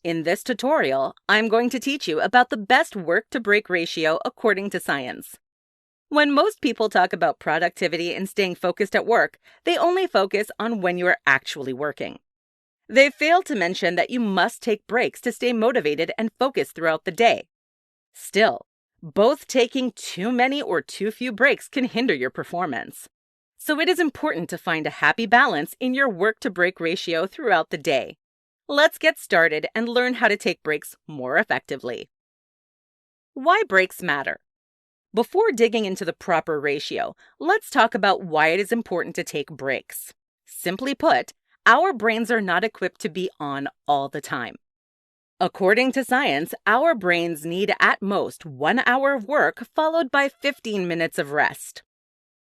In this tutorial, I'm going to teach you about the best work-to-break ratio according to science. When most people talk about productivity and staying focused at work, they only focus on when you are actually working. They fail to mention that you must take breaks to stay motivated and focused throughout the day. Still, both taking too many or too few breaks can hinder your performance. So it is important to find a happy balance in your work-to-break ratio throughout the day. Let's get started and learn how to take breaks more effectively. Why breaks matter? Before digging into the proper ratio, let's talk about why it is important to take breaks. Simply put, our brains are not equipped to be on all the time. According to science, our brains need at most 1 hour of work followed by 15 minutes of rest.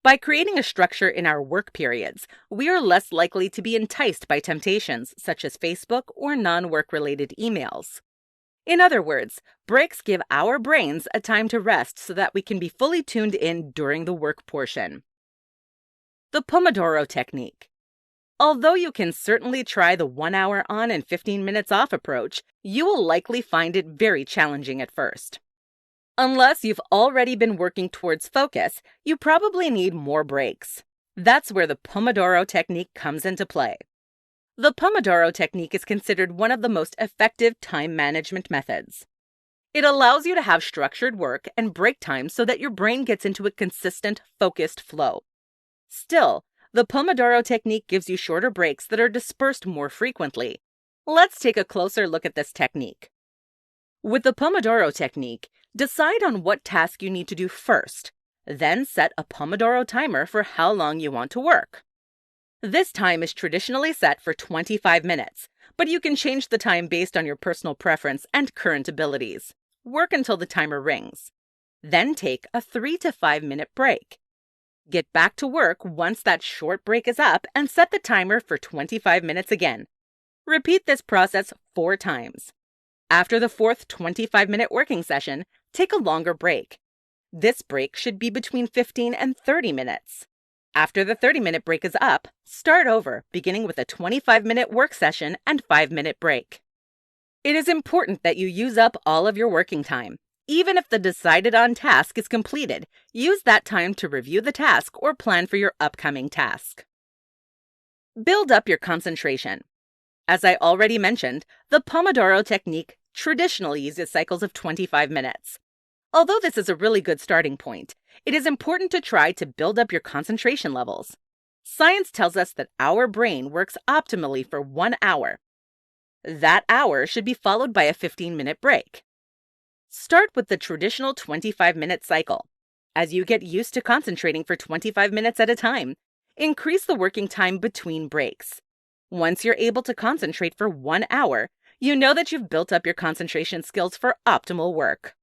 By creating a structure in our work periods, we are less likely to be enticed by temptations such as Facebook or non-work-related emails. In other words, breaks give our brains a time to rest so that we can be fully tuned in during the work portion. The Pomodoro Technique. Although you can certainly try the 1 hour on and 15 minutes off approach, you will likely find it very challenging at first. Unless you've already been working towards focus, you probably need more breaks. That's where the Pomodoro Technique comes into play. The Pomodoro Technique is considered one of the most effective time management methods. It allows you to have structured work and break time so that your brain gets into a consistent, focused flow. Still, the Pomodoro Technique gives you shorter breaks that are dispersed more frequently. Let's take a closer look at this technique. With the Pomodoro Technique, decide on what task you need to do first, then set a Pomodoro timer for how long you want to work. This time is traditionally set for 25 minutes, but you can change the time based on your personal preference and current abilities. Work until the timer rings. Then take a 3 to 5 minute break. Get back to work once that short break is up and set the timer for 25 minutes again. Repeat this process 4 times. After the fourth 25-minute working session, take a longer break. This break should be between 15 and 30 minutes. After the 30-minute break is up, start over, beginning with a 25-minute work session and 5-minute break. It is important that you use up all of your working time. Even if the decided-on task is completed, use that time to review the task or plan for your upcoming task. Build up your concentration. As I already mentioned, the Pomodoro Technique traditionally uses cycles of 25 minutes. Although this is a really good starting point, it is important to try to build up your concentration levels. Science tells us that our brain works optimally for 1 hour. That hour should be followed by a 15-minute break. Start with the traditional 25-minute cycle. As you get used to concentrating for 25 minutes at a time, increase the working time between breaks. Once you're able to concentrate for 1 hour, you know that you've built up your concentration skills for optimal work.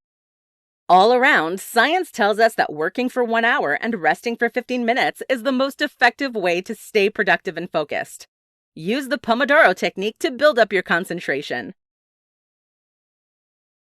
All around, science tells us that working for 1 hour and resting for 15 minutes is the most effective way to stay productive and focused. Use the Pomodoro Technique to build up your concentration.